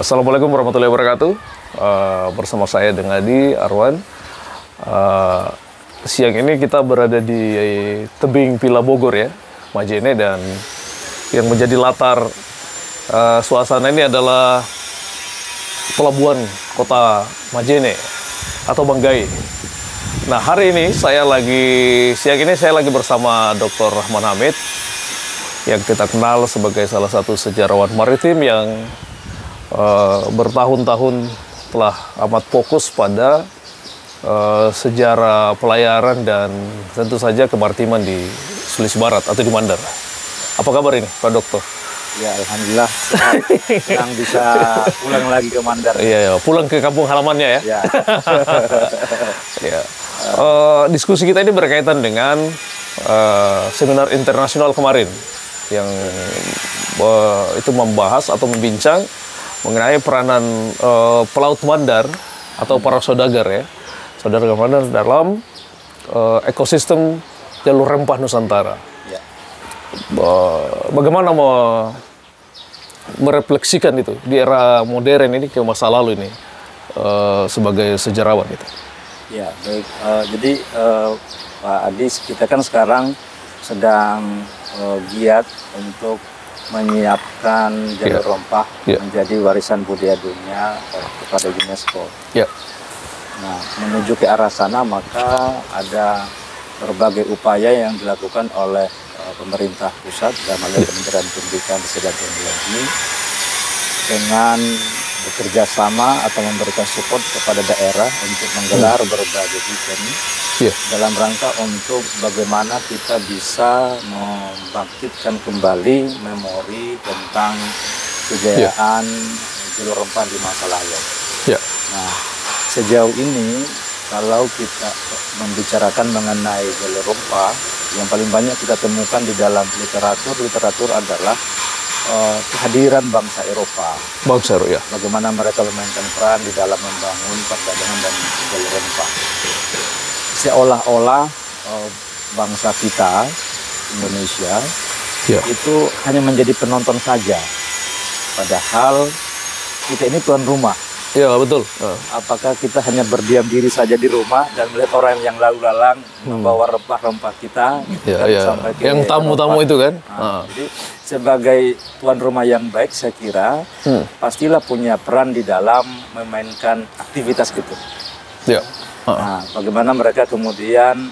Assalamualaikum warahmatullahi wabarakatuh. Bersama saya Dengadi Arwan. Siang ini kita berada di tebing Villa Bogor ya, Majene, dan yang menjadi latar suasana ini adalah pelabuhan kota Majene atau Banggai. Nah, hari ini siang ini saya lagi bersama Dr. Rahman Hamid, yang kita kenal sebagai salah satu sejarawan maritim yang bertahun-tahun telah amat fokus pada sejarah pelayaran dan tentu saja kemaritiman di Sulawesi Barat atau di Mandar. Apa kabar ini, Pak Dokter? Ya, alhamdulillah sekarang bisa pulang lagi ke Mandar. Iya, pulang ke kampung halamannya ya. Ya. Ya. Diskusi kita ini berkaitan dengan seminar internasional kemarin yang itu membahas atau membincang mengenai peranan pelaut Mandar atau para saudagar ya, saudagar Mandar dalam ekosistem jalur rempah Nusantara. Ya. Bagaimana merefleksikan itu di era modern ini ke masa lalu ini sebagai sejarawan itu? Ya, baik. Jadi Pak Adis, kita kan sekarang sedang giat untuk menyiapkan jalur rempah menjadi warisan budaya dunia kepada UNESCO. Ya. Nah, menuju ke arah sana maka ada berbagai upaya yang dilakukan oleh pemerintah pusat dalam hal Kementerian Pendidikan dan Teknologi dengan bekerja sama atau memberikan support kepada daerah untuk menggelar berbagai event dalam rangka untuk bagaimana kita bisa membangkitkan kembali memori tentang kejayaan jalur rempah di masa lalu. Nah, sejauh ini kalau kita membicarakan mengenai jalur rempah, yang paling banyak kita temukan di dalam literatur adalah kehadiran bangsa Eropa. Bangsa Eropa, ya. Bagaimana mereka memainkan peran di dalam membangun perdagangan dan jalur rempah. Seolah-olah bangsa kita, Indonesia, itu hanya menjadi penonton saja. Padahal kita ini tuan rumah. Iya, betul. Apakah kita hanya berdiam diri saja di rumah dan melihat orang yang lalu lalang membawa rempah-rempah kita sampai ke yang tamu-tamu itu kan? Jadi sebagai tuan rumah yang baik, saya kira pastilah punya peran di dalam memainkan aktivitas itu. Nah, bagaimana mereka kemudian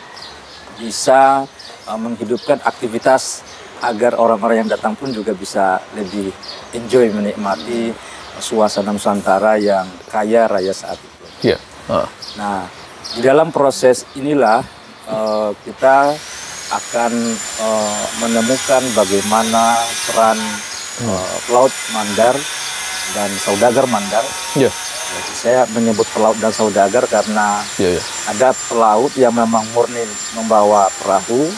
bisa menghidupkan aktivitas agar orang-orang yang datang pun juga bisa lebih enjoy menikmati suasana Nusantara yang kaya raya saat itu. Nah, di dalam proses inilah kita akan menemukan bagaimana peran pelaut Mandar dan saudagar Mandar. Saya menyebut pelaut dan saudagar karena ada pelaut yang memang murni membawa perahu,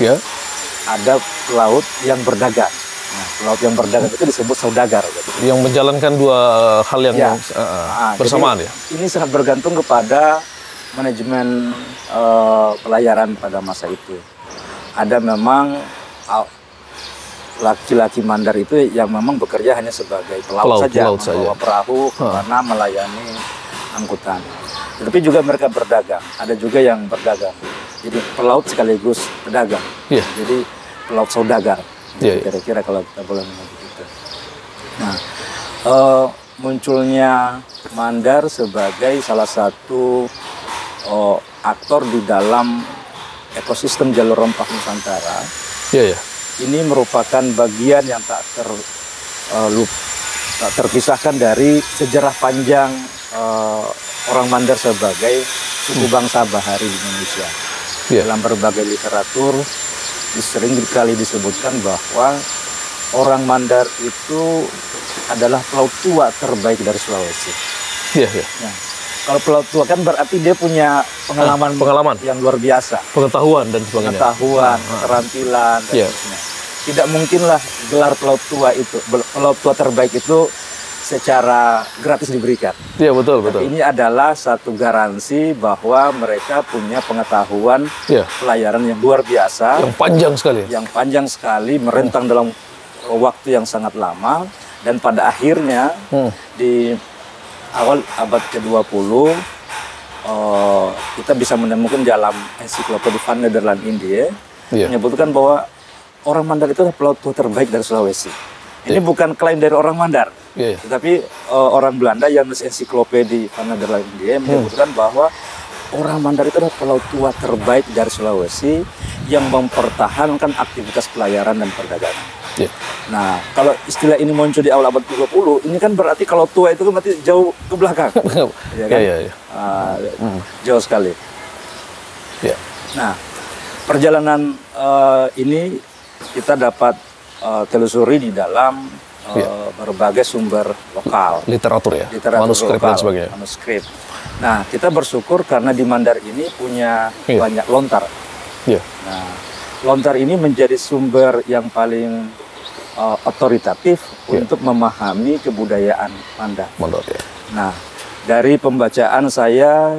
ada pelaut yang berdagang. Nah, pelaut yang berdagang itu disebut saudagar. Yang menjalankan dua hal yang bersamaan ya? Ini sangat bergantung kepada manajemen pelayaran pada masa itu. Ada memang laki-laki Mandar itu yang memang bekerja hanya sebagai pelaut saja, membawa perahu karena melayani angkutan. Tetapi juga mereka berdagang. Ada juga yang berdagang. Jadi pelaut sekaligus pedagang. Jadi pelaut saudagar. Kira-kira kalau kita boleh menyebut itu. Nah, munculnya Mandar sebagai salah satu aktor di dalam ekosistem jalur rempah Nusantara. Ini merupakan bagian yang tak terpisahkan dari sejarah panjang orang Mandar sebagai suku bangsa bahari di Indonesia. Dalam berbagai literatur sering kali disebutkan bahwa orang Mandar itu adalah pelaut tua terbaik dari Sulawesi. Nah, kalau pelaut tua kan berarti dia punya pengalaman yang luar biasa, pengetahuan dan sebagainya, keterampilan dan sebagainya. Tidak mungkinlah gelar pelaut tua terbaik itu secara gratis diberikan. Betul. Ini adalah satu garansi bahwa mereka punya pengetahuan pelayaran yang luar biasa, yang panjang sekali, merentang dalam waktu yang sangat lama, dan pada akhirnya di awal abad ke-20 kita bisa menemukan dalam ensiklopedia Van Nederland Indie menyebutkan bahwa orang Mandar itu adalah pelaut tua terbaik dari Sulawesi. Ini bukan klaim dari orang Mandar, tetapi orang Belanda yang menulis ensiklopedia Van Nederland Indie menyebutkan bahwa orang Mandar itu adalah pelaut tua terbaik dari Sulawesi yang mempertahankan aktivitas pelayaran dan perdagangan. Nah, kalau istilah ini muncul di awal abad ke-20, ini kan berarti kalau tua itu kan berarti jauh ke belakang. Ya kan? Jauh sekali. Nah, perjalanan ini kita dapat telusuri di dalam berbagai sumber lokal. Literatur manuskrip lokal, dan sebagainya. Manuskrip. Nah, kita bersyukur karena di Mandar ini punya banyak lontar. Nah, lontar ini menjadi sumber yang paling otoritatif untuk memahami kebudayaan Mandar. Nah, dari pembacaan saya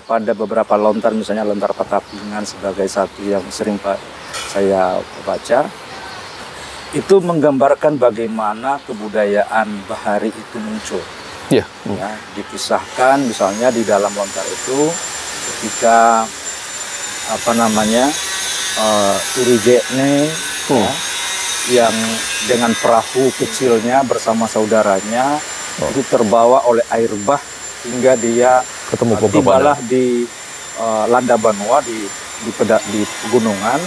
pada beberapa lontar, misalnya lontar Patapingan sebagai satu yang sering saya baca, itu menggambarkan bagaimana kebudayaan bahari itu muncul. Ya, dikisahkan misalnya di dalam lontar itu ketika Turijekne yang dengan perahu kecilnya bersama saudaranya itu terbawa oleh air bah hingga dia tibalah di Landa Banua di pegunungan,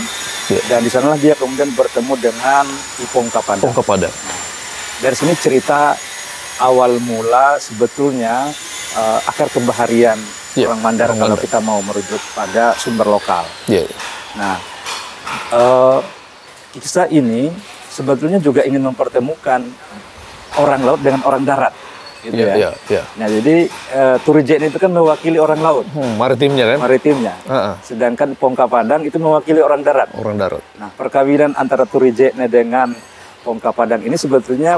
dan di sanalah dia kemudian bertemu dengan Ipong Kapadang. Dari sini cerita awal mula sebetulnya akar kebaharian orang Mandar kalau kita mau merujuk pada sumber lokal. Nah, kisah ini sebetulnya juga ingin mempertemukan orang laut dengan orang darat, gitu Nah, jadi Turijekne itu kan mewakili orang laut, maritimnya kan? Maritimnya. Sedangkan Ipong Kapadang itu mewakili orang darat. Nah, perkawinan antara Turijekne dengan Ipong Kapadang ini sebetulnya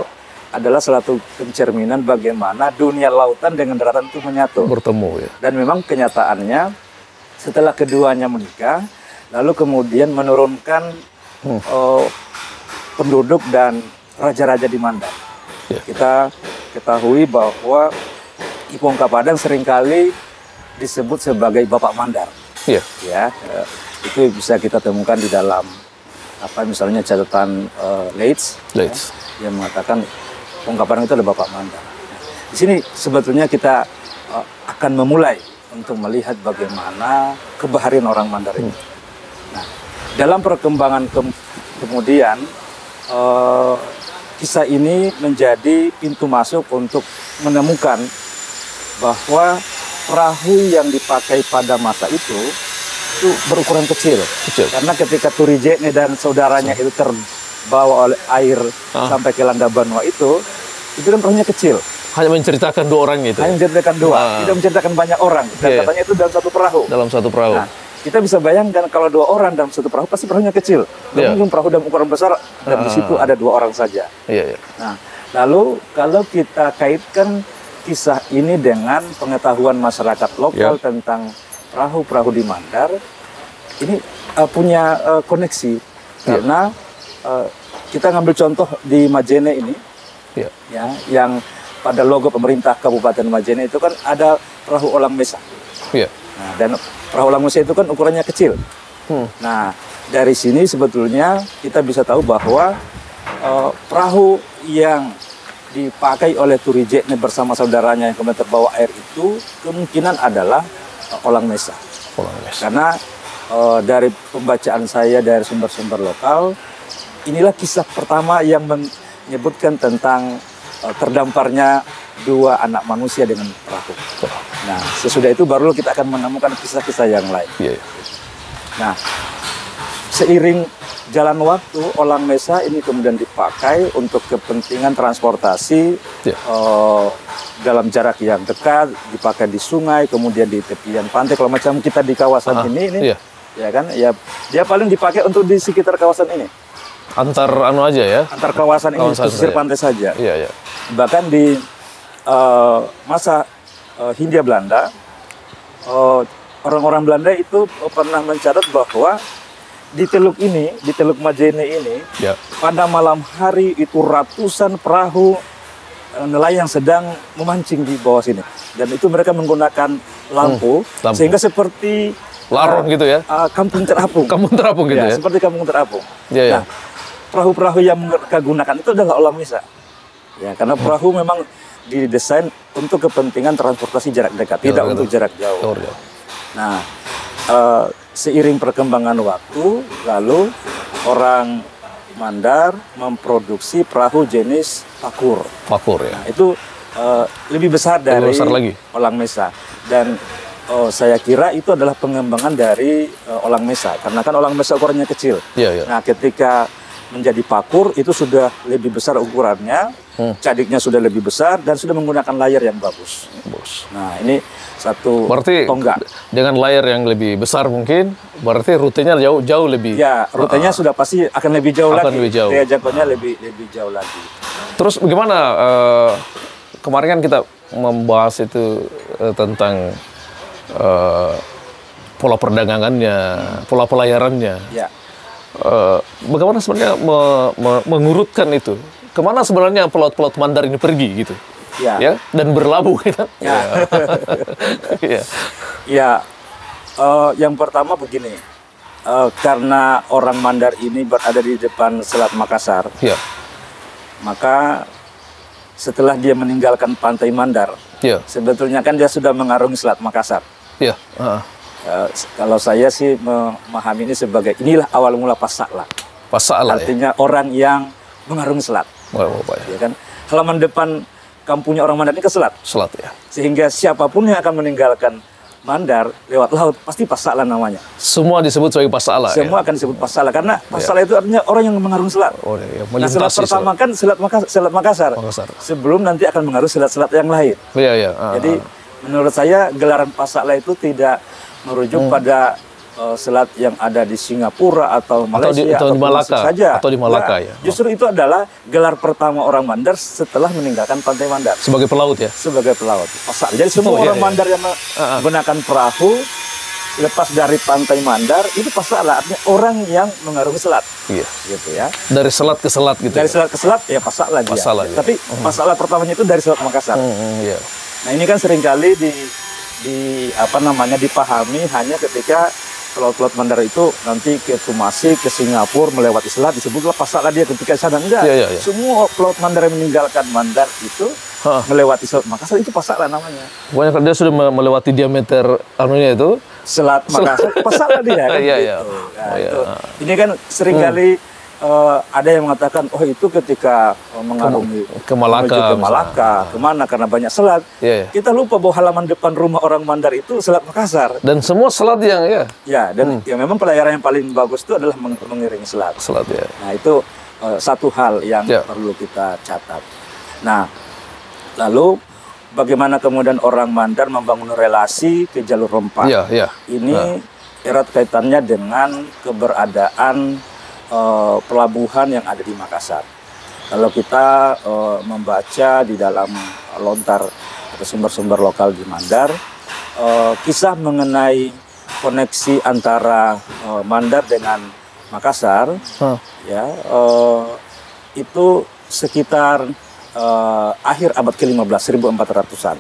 adalah suatu pencerminan bagaimana dunia lautan dengan daratan itu menyatu, bertemu. Dan memang kenyataannya setelah keduanya menikah, lalu kemudian menurunkan penduduk dan raja-raja di Mandar. Kita ketahui bahwa Ipong Kapadang seringkali disebut sebagai Bapak Mandar. Itu bisa kita temukan di dalam misalnya catatan Leitz. Yang mengatakan Ipong Kapadang itu adalah Bapak Mandar. Di sini sebetulnya kita akan memulai untuk melihat bagaimana kebaharian orang Mandar ini. Nah, dalam perkembangan kemudian kisah ini menjadi pintu masuk untuk menemukan bahwa perahu yang dipakai pada masa itu berukuran kecil. Karena ketika Turijekne dan saudaranya itu terbawa oleh air sampai ke Landa Banua itu kan perahunya kecil. Hanya menceritakan dua orang gitu. Hanya menceritakan dua, tidak menceritakan banyak orang. Dan katanya itu dalam satu perahu. Nah, kita bisa bayangkan kalau dua orang dalam satu perahu pasti perahunya kecil. Mungkin perahu dalam ukuran besar dan di situ ada dua orang saja. Nah, lalu kalau kita kaitkan kisah ini dengan pengetahuan masyarakat lokal tentang perahu-perahu di Mandar, ini punya koneksi karena kita ngambil contoh di Majene ini, yang pada logo pemerintah Kabupaten Majene itu kan ada perahu Olang Mesa. Nah, dan perahu Olang Mesa itu kan ukurannya kecil. Nah, dari sini sebetulnya kita bisa tahu bahwa perahu yang dipakai oleh Turijekne bersama saudaranya yang kemudian terbawa air itu kemungkinan adalah Olang Mesa. Karena dari pembacaan saya dari sumber-sumber lokal, inilah kisah pertama yang menyebutkan tentang terdamparnya dua anak manusia dengan perahu. Nah, sesudah itu baru kita akan menemukan kisah-kisah yang lain. Nah, seiring jalan waktu, Olang Mesa ini kemudian dipakai untuk kepentingan transportasi dalam jarak yang dekat, dipakai di sungai, kemudian di tepian pantai. Kalau macam kita di kawasan ini, ya kan, ya dia paling dipakai untuk di sekitar kawasan ini. Antar antar kawasan ini, pesisir pantai saja. Bahkan di masa Hindia Belanda, orang-orang Belanda itu pernah mencatat bahwa di teluk ini, di teluk Majene ini, pada malam hari itu ratusan perahu nelayan yang sedang memancing di bawah sini. Dan itu mereka menggunakan lampu. Sehingga seperti larong gitu ya. Kampung terapung. Kampung terapung gitu ya. Seperti kampung terapung. Ya, nah, perahu-perahu yang mereka gunakan itu adalah olang misa. Ya, karena perahu memang didesain untuk kepentingan transportasi jarak dekat, tidak untuk jarak jauh. Nah, seiring perkembangan waktu, lalu orang Mandar memproduksi perahu jenis pakur. Pakur ya. Nah, itu lebih besar dari olang mesa. Dan saya kira itu adalah pengembangan dari olang mesa, karena kan olang mesa ukurannya kecil. Nah, ketika menjadi pakur itu sudah lebih besar ukurannya, cadiknya sudah lebih besar dan sudah menggunakan layar yang bagus. Nah, ini satu tonggak. Dengan layar yang lebih besar mungkin, berarti rutenya jauh lebih. Ya, rutenya sudah pasti akan lebih jauh lagi. Daya jangkaunya lebih jauh lagi. Terus bagaimana? Kemarin kan kita membahas itu tentang pola perdagangannya, pola pelayarannya. Ya. Bagaimana sebenarnya mengurutkan itu? Kemana sebenarnya pelaut-pelaut Mandar ini pergi gitu? Ya, dan berlabuh gitu. Yang pertama begini, karena orang Mandar ini berada di depan Selat Makassar, maka setelah dia meninggalkan pantai Mandar, sebetulnya kan dia sudah mengarungi Selat Makassar. Kalau saya sih memahami ini sebagai inilah awal mula Pasaklah. Artinya orang yang mengarungi selat. Ya kan? Halaman depan kampungnya orang Mandar ini ke selat. Ya. Sehingga siapapun yang akan meninggalkan Mandar lewat laut pasti Pasaklah namanya. Semua disebut sebagai Pasaklah. Semua akan disebut Pasaklah karena Pasaklah itu artinya orang yang mengarungi selat. Nah, selat pertama kan Selat Makassar. Sebelum nanti akan mengarungi selat-selat yang lain. Jadi menurut saya gelaran Pasaklah itu tidak merujuk pada selat yang ada di Singapura atau Malaysia atau di Malaka saja. Atau di Malaka ya. Justru itu adalah gelar pertama orang Mandar setelah meninggalkan pantai Mandar. Sebagai pelaut ya. Sebagai pelaut. Pasaklah. Jadi semua orang Mandar yang menggunakan perahu lepas dari pantai Mandar itu Pasaklah, artinya orang yang mengarungi selat. Gitu ya. Dari selat ke selat gitu. Dari selat ke selat ya Pasaklah dia. Tapi Pasaklah pertamanya itu dari Selat Makassar. Nah, ini kan seringkali dipahami hanya ketika pelaut-pelaut Mandar itu nanti ke Tumasi, ke Singapura melewati selat disebutlah Pasaklah dia ketika sana. Enggak. Semua pelaut Mandar yang meninggalkan Mandar itu melewati Selat Makassar itu Pasaklah namanya. Pokoknya kalau dia sudah melewati diameter anunya itu Selat Makassar Pasaklah dia kan. Itu. Ini kan seringkali ada yang mengatakan, oh itu ketika mengarungi ke Malaka, kemana karena banyak selat. Kita lupa bahwa halaman depan rumah orang Mandar itu Selat Makassar. Dan semua selat yang dan memang pelayaran yang paling bagus itu adalah mengiringi selat. Nah, itu satu hal yang perlu kita catat. Nah, lalu bagaimana kemudian orang Mandar membangun relasi ke jalur rempah? Ini erat kaitannya dengan keberadaan pelabuhan yang ada di Makassar. Kalau kita membaca di dalam lontar atau sumber-sumber lokal di Mandar, kisah mengenai koneksi antara Mandar dengan Makassar, itu sekitar akhir abad ke-15, 1400-an.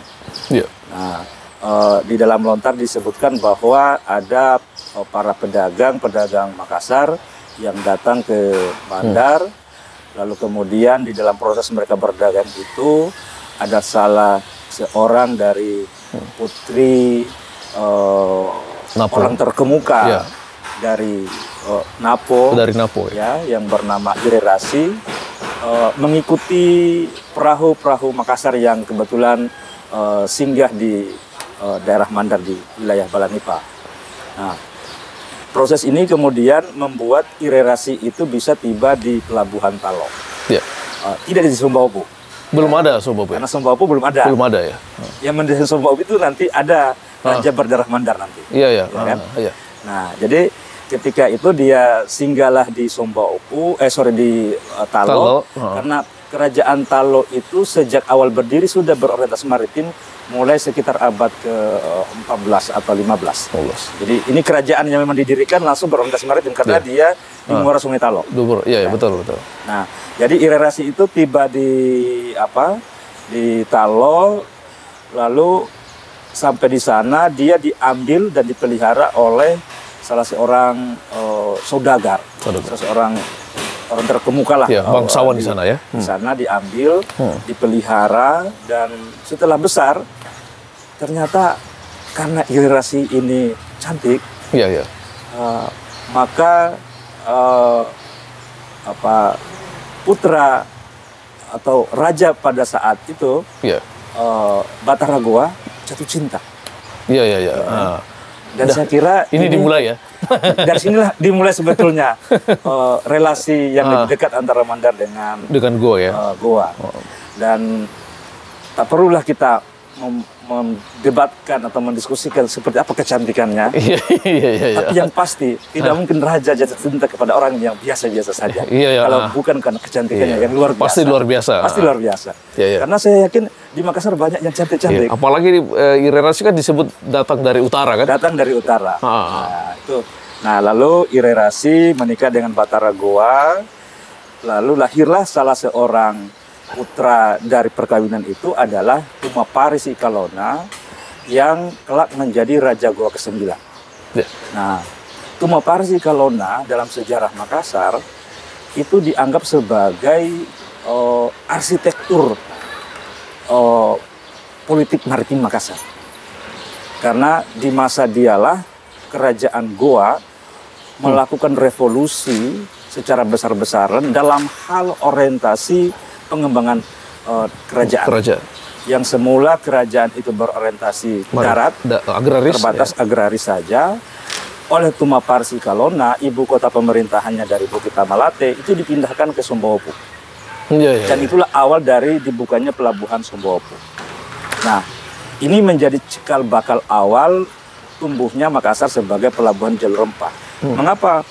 Nah, di dalam lontar disebutkan bahwa ada para pedagang Makassar yang datang ke Mandar, lalu kemudian di dalam proses mereka berdagang itu ada salah seorang dari putri orang terkemuka dari Napo, yang bernama Irerasi, mengikuti perahu-perahu Makassar yang kebetulan singgah di daerah Mandar di wilayah Balanipa. Nah, proses ini kemudian membuat Irerasi itu bisa tiba di Pelabuhan Talo. Tidak di Sumbawa. Belum ada Sumbawa. Karena Sumbawa belum ada. Belum ada ya. Yang mendesain Sumbawa itu nanti ada Raja berdarah Mandar nanti. Kan? Nah, jadi ketika itu dia singgahlah di di Talo. Karena kerajaan Talo itu sejak awal berdiri sudah berorientasi maritim mulai sekitar abad ke-14 atau 15. Jadi ini kerajaan yang memang didirikan langsung berorientasi maritim karena dia di muara Sungai Talo. Betul. Nah, jadi Irerasi itu tiba di di Talo, lalu sampai di sana dia diambil dan dipelihara oleh salah seorang saudagar, seorang orang terkemuka lah, ya, bangsawan di sana ya. Di sana diambil, dipelihara, dan setelah besar ternyata karena ilustrasi ini cantik, maka putra atau raja pada saat itu, Batara Goa, jatuh cinta. Dan saya kira ini dimulai ya. Dari sinilah dimulai sebetulnya relasi yang lebih dekat antara Mandar dengan Goa ya. Goa. Dan tak perlulah kita mendebatkan atau mendiskusikan seperti apa kecantikannya. Tapi yang pasti tidak mungkin raja jatuh cinta kepada orang yang biasa-biasa saja. Kalau bukan karena kecantikannya yang luar biasa. Pasti luar biasa. Pasti luar biasa. Karena saya yakin di Makassar banyak yang cantik-cantik. Apalagi Irerasi kan disebut datang dari utara kan? Datang dari utara. Nah, itu. Nah, lalu Irerasi menikah dengan Batara Goa. Lalu lahirlah salah seorang putra dari perkawinan itu adalah Tumapari Sikalona yang kelak menjadi Raja Goa ke-9. Nah, Tumapari Sikalona dalam sejarah Makassar itu dianggap sebagai arsitektur politik maritim Makassar. Karena di masa dialah kerajaan Goa melakukan revolusi secara besar-besaran dalam hal orientasi pengembangan kerajaan. Yang semula kerajaan itu berorientasi darat, agraris, terbatas agraris saja. Oleh Tumapari Sikalona, ibu kota pemerintahannya dari Bukit Tamalate itu dipindahkan ke Sombaopu. Dan itulah awal dari dibukanya pelabuhan Sombaopu. Nah, ini menjadi cikal bakal awal tumbuhnya Makassar sebagai pelabuhan jalur rempah. Mengapa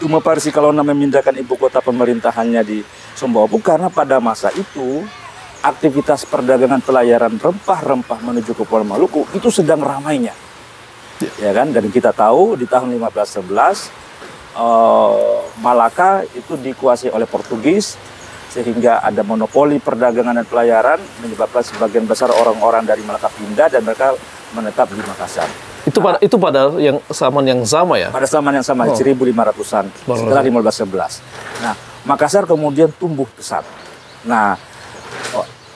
Tumapari Sikalona memindahkan ibu kota pemerintahannya di Sombaopu? Karena pada masa itu aktivitas perdagangan pelayaran rempah-rempah menuju ke Pulau Maluku itu sedang ramainya, ya kan? Dan kita tahu di tahun 1511 Malaka itu dikuasai oleh Portugis, sehingga ada monopoli perdagangan dan pelayaran, menyebabkan sebagian besar orang-orang dari Malaka pindah dan mereka menetap di Makassar. Itu pada yang zaman yang sama ya? Pada zaman yang sama, 1500-an, setelah 1511. Nah, Makassar kemudian tumbuh pesat. Nah,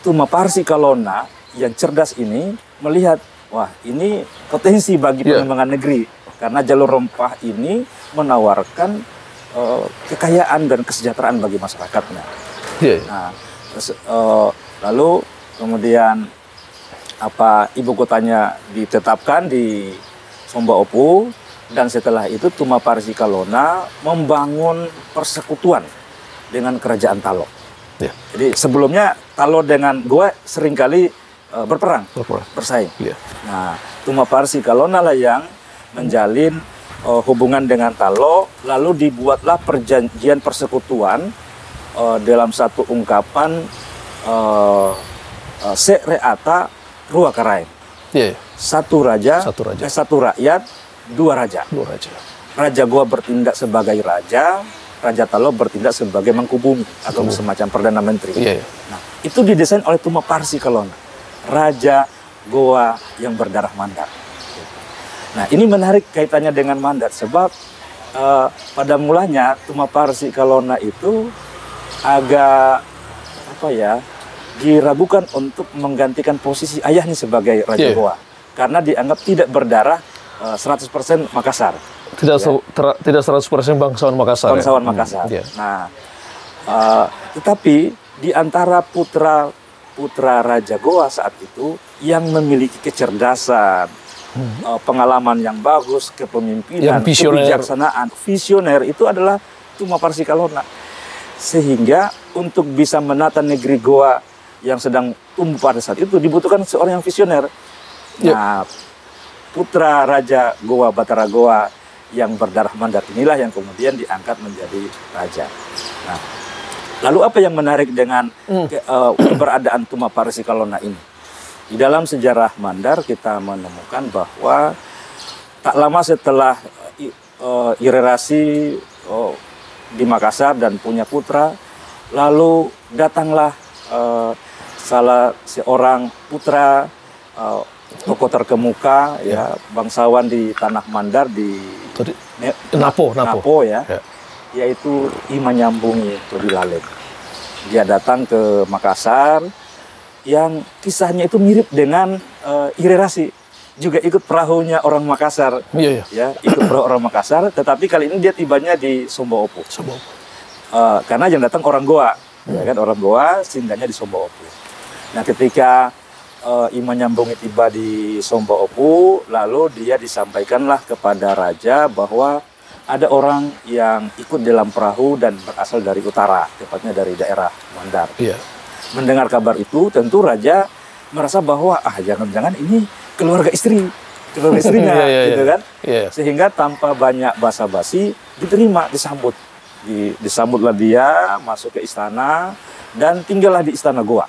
Tumapari Sikalona yang cerdas ini melihat, wah ini potensi bagi pengembangan negeri. Karena jalur rempah ini menawarkan kekayaan dan kesejahteraan bagi masyarakatnya. Nah, lalu kemudian ibu kotanya ditetapkan di Sombaopu, dan setelah itu Tumapari Sikalona membangun persekutuan dengan kerajaan Talo. Jadi sebelumnya Talo dengan Goa seringkali berperang, bersaing. Nah, Tumapari Sikalona lah yang menjalin hubungan dengan Talo, lalu dibuatlah perjanjian persekutuan dalam satu ungkapan Sereata Rua Karain. Satu rakyat, dua raja. Raja Goa bertindak sebagai raja, Raja Talo bertindak sebagai mangku bumi atau semacam perdana menteri. Nah, itu didesain oleh Tumapari Sikalona, Raja Goa yang berdarah Mandar. Nah, ini menarik kaitannya dengan Mandar sebab pada mulanya Tumapari Sikalona itu agak diragukan untuk menggantikan posisi ayahnya sebagai Raja Goa, karena dianggap tidak berdarah 100% Makassar. Tidak 100% bangsawan Makassar. Makassar. Nah, tetapi di antara putra Raja Goa saat itu yang memiliki kecerdasan, pengalaman yang bagus, kepemimpinan, kebijaksanaan, visioner itu adalah Tumapari Sikalona. Sehingga untuk bisa menata negeri Goa yang sedang tumbuh pada saat itu dibutuhkan seorang yang visioner. Nah, putra Raja Goa, Batara Goa yang berdarah Mandar inilah yang kemudian diangkat menjadi raja. Nah, lalu apa yang menarik dengan keberadaan Tumapari Sikalona ini? Di dalam sejarah Mandar kita menemukan bahwa tak lama setelah Irerasi di Makassar dan punya putra, lalu datanglah salah seorang putra tokoh terkemuka ya, bangsawan di tanah Mandar di Napo ya, yaitu Imanyambungi Todilalem. Dia datang ke Makassar yang kisahnya itu mirip dengan Irerasi, juga ikut perahunya orang Makassar. Ya, ikut perahu orang Makassar, tetapi kali ini dia tibanya di Somboopo. Karena yang datang orang Goa, ya kan, orang Goa singgahnya di Somboopo. Nah, ketika Imanyambungi tiba di Somboopo, lalu dia disampaikanlah kepada raja bahwa ada orang yang ikut dalam perahu dan berasal dari utara, tepatnya dari daerah Mandar. Mendengar kabar itu, tentu raja merasa bahwa jangan-jangan ini keluarga istrinya, gitu kan? Sehingga tanpa banyak basa-basi diterima, disambutlah dia masuk ke istana dan tinggallah di istana Goa.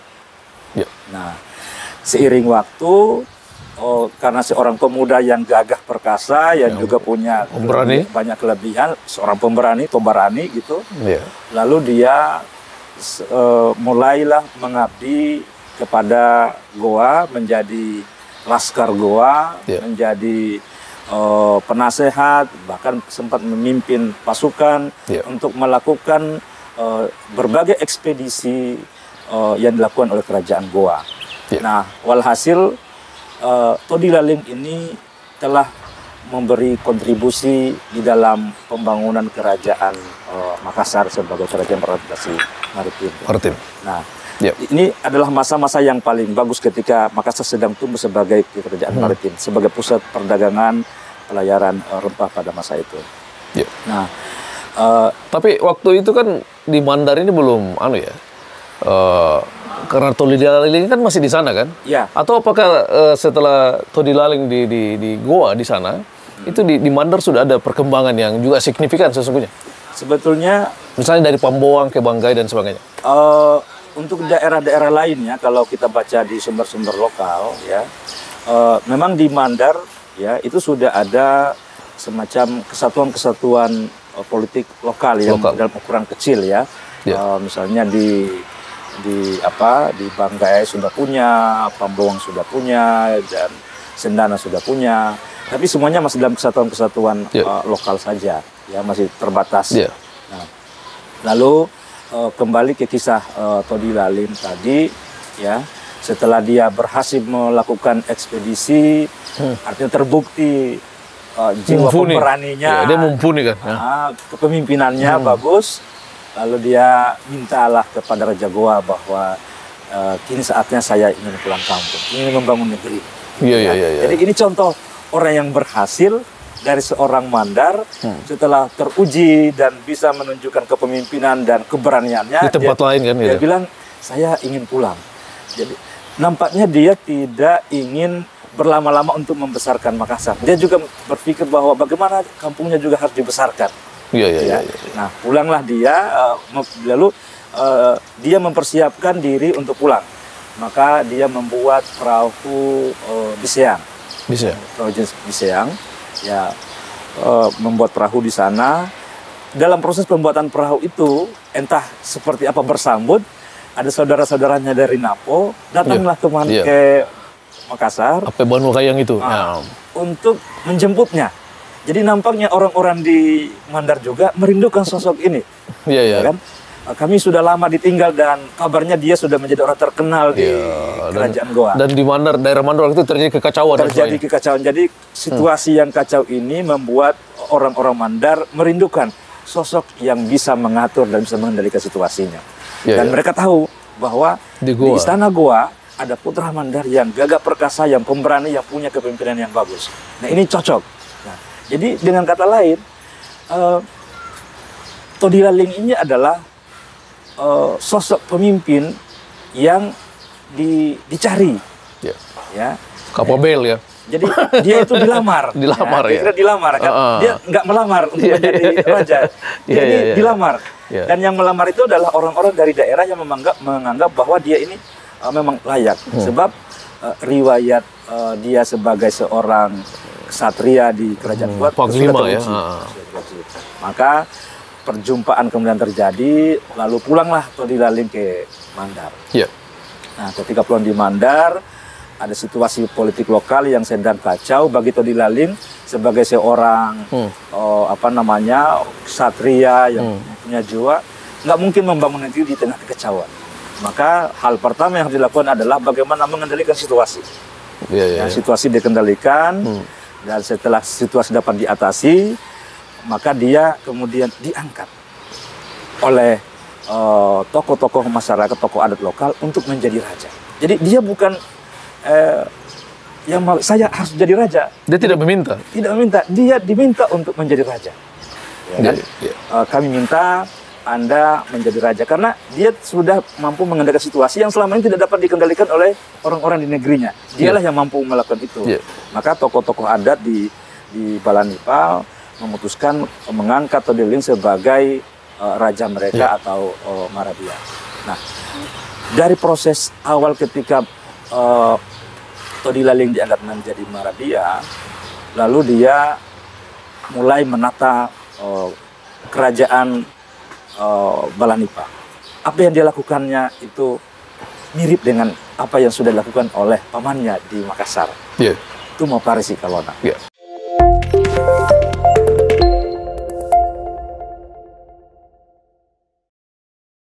Nah, seiring waktu, karena seorang pemuda yang gagah perkasa, yang juga punya banyak kelebihan, seorang pemberani, Tobarani gitu. Lalu dia mulailah mengabdi kepada Goa, menjadi laskar Goa, menjadi penasehat, bahkan sempat memimpin pasukan untuk melakukan berbagai ekspedisi yang dilakukan oleh kerajaan Goa. Nah, walhasil Todilalem ini telah memberi kontribusi di dalam pembangunan kerajaan Makassar sebagai kerajaan orientasi maritim. Nah, ini adalah masa-masa yang paling bagus ketika Makassar sedang tumbuh sebagai kerajaan maritim, sebagai pusat perdagangan, pelayaran rempah pada masa itu. Nah, tapi waktu itu kan di Mandar ini belum karena Todilalem kan masih di sana kan? Atau apakah setelah Todilalem di Goa di sana, itu di Mandar sudah ada perkembangan yang juga signifikan sesungguhnya? Sebetulnya, misalnya dari Pamboang ke Banggai dan sebagainya. Untuk daerah-daerah lainnya, kalau kita baca di sumber-sumber lokal, ya, memang di Mandar, ya, itu sudah ada semacam kesatuan-kesatuan politik lokal yang dalam ukuran kecil, ya. Misalnya di Banggai sudah punya, Pamboang sudah punya, dan Sendana sudah punya. Tapi semuanya masih dalam kesatuan-kesatuan lokal saja, ya, masih terbatas. Nah, lalu kembali ke kisah Todilalem tadi, ya, setelah dia berhasil melakukan ekspedisi, artinya terbukti jiwa pemberaninya, dia mumpuni kan, kepemimpinannya bagus. Lalu dia mintalah kepada Raja Goa bahwa kini saatnya saya ingin pulang kampung, ingin membangun negeri. Jadi ini contoh orang yang berhasil dari seorang Mandar setelah teruji dan bisa menunjukkan kepemimpinan dan keberaniannya di tempat lain kan. Dia bilang saya ingin pulang. Jadi nampaknya dia tidak ingin berlama-lama untuk membesarkan Makassar. Dia juga berpikir bahwa bagaimana kampungnya juga harus dibesarkan. Nah, pulanglah dia, lalu dia mempersiapkan diri untuk pulang. Maka dia membuat perahu Biseang. Ya, membuat perahu di sana. Dalam proses pembuatan perahu itu, entah seperti apa bersambut, ada saudara-saudaranya dari Napo datanglah ke Makassar. Banu Kayang itu. Untuk menjemputnya. Jadi nampaknya orang-orang di Mandar juga merindukan sosok ini. Kan? Kami sudah lama ditinggal dan kabarnya dia sudah menjadi orang terkenal di kerajaan Goa. Dan di Mandar, daerah Mandar itu terjadi kekacauan. Jadi situasi yang kacau ini membuat orang-orang Mandar merindukan sosok yang bisa mengatur dan bisa mengendalikan situasinya. Dan mereka tahu bahwa di istana Goa ada putra Mandar yang gagah perkasa, yang pemberani, yang punya kepemimpinan yang bagus. Nah, ini cocok. Nah, jadi dengan kata lain, Todilalem ini adalah sosok pemimpin yang dicari, kapabel ya. Jadi dia itu dilamar, dilamar kan? Dia nggak melamar untuk menjadi raja, dia dilamar. Dan yang melamar itu adalah orang-orang dari daerah yang menganggap bahwa dia ini memang layak, sebab riwayat dia sebagai seorang ksatria di kerajaan Goa sudah teruji. Maka perjumpaan kemudian terjadi, lalu pulanglah Todilalem ke Mandar. Nah, ketika pulang di Mandar, ada situasi politik lokal yang sedang kacau bagi Todi Lalin sebagai seorang ksatria yang punya jiwa, nggak mungkin membangun negeri di tengah kekacauan. Maka hal pertama yang harus dilakukan adalah bagaimana mengendalikan situasi. Situasi dikendalikan, dan setelah situasi dapat diatasi, maka dia kemudian diangkat oleh tokoh-tokoh masyarakat, tokoh adat lokal untuk menjadi raja. Jadi dia bukan yang saya harus jadi raja. Dia tidak meminta. Tidak meminta, dia diminta untuk menjadi raja. Ya kan? Kami minta Anda menjadi raja karena dia sudah mampu mengendalikan situasi yang selama ini tidak dapat dikendalikan oleh orang-orang di negerinya. Dialah yang mampu melakukan itu. Maka tokoh-tokoh adat di Balanipa memutuskan mengangkat Todi Lalin sebagai raja mereka atau Maradia. Nah, dari proses awal ketika Todi Lalin diangkat menjadi Maradia, lalu dia mulai menata kerajaan Balanipa. Apa yang dia lakukannya itu mirip dengan apa yang sudah dilakukan oleh pamannya di Makassar. Itu Maparesi Kalona.